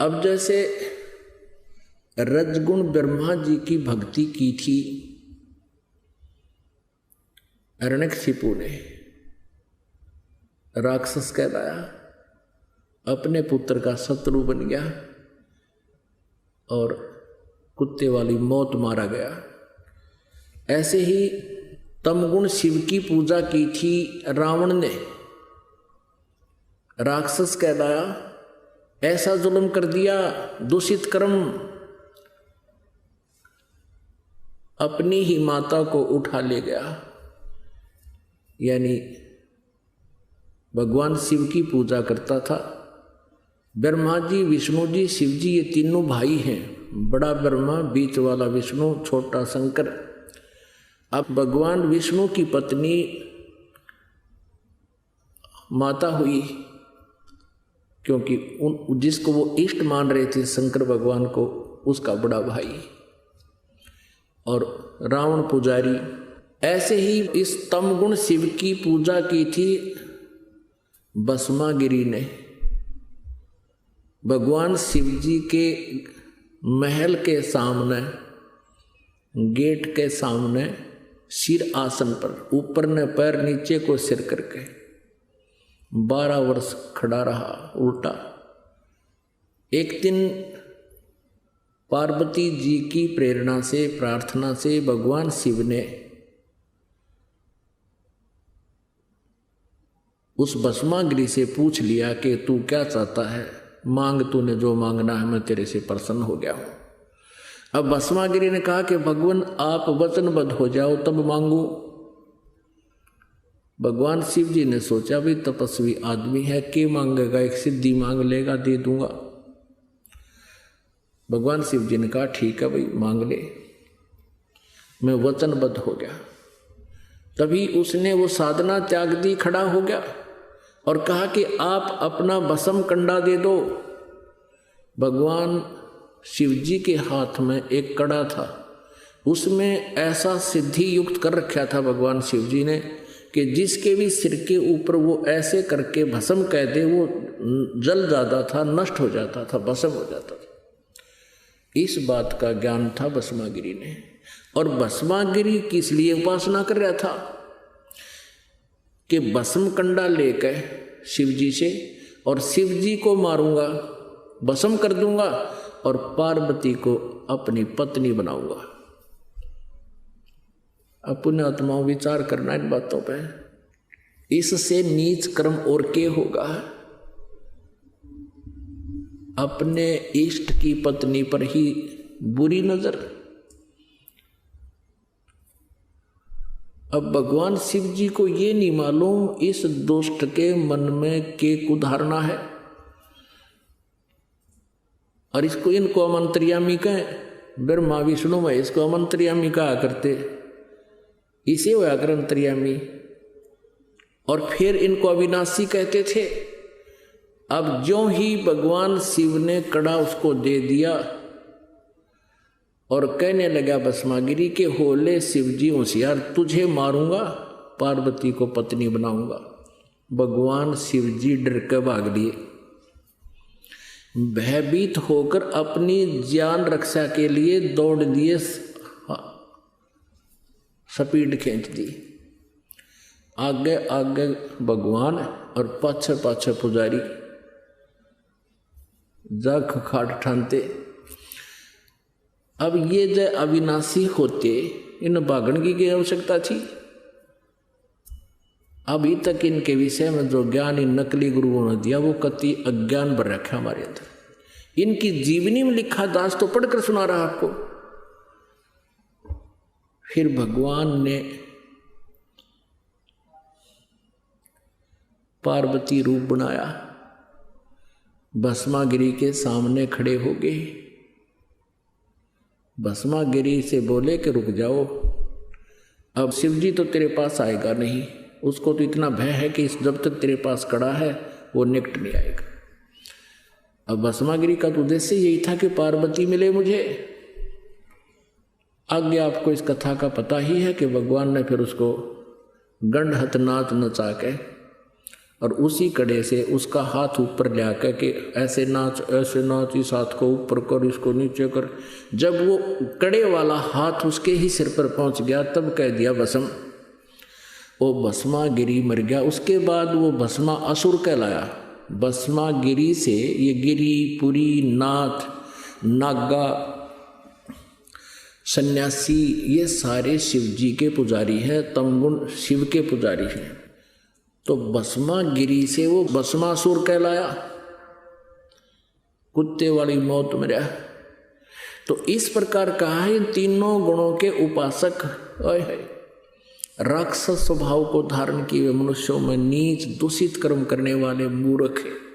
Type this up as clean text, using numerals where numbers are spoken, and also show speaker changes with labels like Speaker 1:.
Speaker 1: अब जैसे रजगुण ब्रह्मा जी की भक्ति की थी हिरण्यकशिपु ने, राक्षस कहलाया, अपने पुत्र का शत्रु बन गया और कुत्ते वाली मौत मारा गया। ऐसे ही तमगुण शिव की पूजा की थी रावण ने, राक्षस कहलाया, ऐसा जुल्म कर दिया, दूषित कर्म, अपनी ही माता को उठा ले गया। यानी भगवान शिव की पूजा करता था। ब्रह्मा जी, विष्णु जी, शिव जी, ये तीनों भाई हैं, बड़ा ब्रह्मा, बीच वाला विष्णु, छोटा शंकर। अब भगवान विष्णु की पत्नी माता हुई, क्योंकि जिसको वो इष्ट मान रहे थे शंकर भगवान को, उसका बड़ा भाई, और रावण पुजारी। ऐसे ही इस तमगुण शिव की पूजा की थी भस्मागिरी ने। भगवान शिव जी के महल के सामने, गेट के सामने, सिर आसन पर, ऊपर ने पैर, नीचे को सिर करके 12 वर्ष खड़ा रहा उल्टा। एक दिन पार्वती जी की प्रेरणा से, प्रार्थना से भगवान शिव ने उस भस्मागिरी से पूछ लिया कि तू क्या चाहता है, मांग, तूने जो मांगना है, मैं तेरे से प्रसन्न हो गया हूं। अब भस्मागिरी ने कहा कि भगवान आप वचनबद्ध हो जाओ तब मांगू। भगवान शिव जी ने सोचा भी तपस्वी आदमी है, के मांगेगा, एक सिद्धि मांग लेगा, दे दूंगा। भगवान शिव जी ने कहा ठीक है भाई, मांग ले, मैं वचनबद्ध हो गया। तभी उसने वो साधना त्याग दी, खड़ा हो गया और कहा कि आप अपना भस्म कंडा दे दो। भगवान शिव जी के हाथ में एक कड़ा था, उसमें ऐसा सिद्धि युक्त कर रखा था भगवान शिव जी ने कि जिसके भी सिर के ऊपर वो ऐसे करके भस्म कह दे, वो जल जाता था, नष्ट हो जाता था, भस्म हो जाता था। इस बात का ज्ञान था भस्मागिरी ने। और भस्मागिरी किस लिए उपासना कर रहा था कि भस्म कंडा लेकर शिव जी से, और शिव जी को मारूंगा, भस्म कर दूंगा और पार्वती को अपनी पत्नी बनाऊंगा। अपने आत्माओं विचार करना इन बातों पे। इससे नीच कर्म और के होगा? अपने इष्ट की पत्नी पर ही बुरी नजर। अब भगवान शिव जी को ये नहीं मालूम इस दुष्ट के मन में के कुधारना है, और इसको, इनको अमंत्रियामी कहें। ब्रह्मा विष्णु में इसको अमंत्रियामी कहा करते, इसे होया कर अंतर्यामी। और फिर इनको अविनाशी कहते थे। अब ज्यों ही भगवान शिव ने कड़ा उसको दे दिया और कहने लगा भस्मागिरी के, होले शिव जी होशियार, तुझे मारूंगा, पार्वती को पत्नी बनाऊंगा। भगवान शिव जी डर के भाग लिए, भयभीत होकर अपनी जान रक्षा के लिए दौड़ दिए, स्पीड खींच दी। आगे आगे भगवान और पाछे पाछे पुजारी जा खाट ठानते। अब ये जो अविनाशी होते, इन भागण की आवश्यकता थी? अभी तक इनके विषय में जो ज्ञान इन नकली गुरुओं ने दिया वो कति अज्ञान भर रखा हमारे अंदर। इनकी जीवनी में लिखा दास तो पढ़कर सुना रहा आपको। फिर भगवान ने पार्वती रूप बनाया, भस्मागिरी के सामने खड़े हो गए। भस्मागिरी से बोले कि रुक जाओ, अब शिव जी तो तेरे पास आएगा नहीं, उसको तो इतना भय है कि जब तक तेरे पास कड़ा है वो निकट नहीं आएगा। अब भस्मागिरी का तो उद्देश्य यही था कि पार्वती मिले मुझे। आगे आपको इस कथा का पता ही है कि भगवान ने फिर उसको गंड हथ नाच नचा के और उसी कड़े से उसका हाथ ऊपर ले आकर के ऐसे नाच, इस हाथ को ऊपर कर, इसको नीचे कर। जब वो कड़े वाला हाथ उसके ही सिर पर पहुंच गया तब कह दिया भस्म। वो भस्मा गिरी मर गया। उसके बाद वो भस्मा असुर कहलाया। भस्मा गिरी से ये गिरी, पुरी, नाथ, नागा, सन्यासी, ये सारे शिव जी के पुजारी हैं, तमगुण शिव के पुजारी हैं। तो भस्मा गिरी से वो भस्मासुर कहलाया, कुत्ते वाली मौत मरा। तो इस प्रकार कहा है इन तीनों गुणों के उपासक राक्षस स्वभाव को धारण किए मनुष्यों में नीच दूषित कर्म करने वाले मूर्ख है।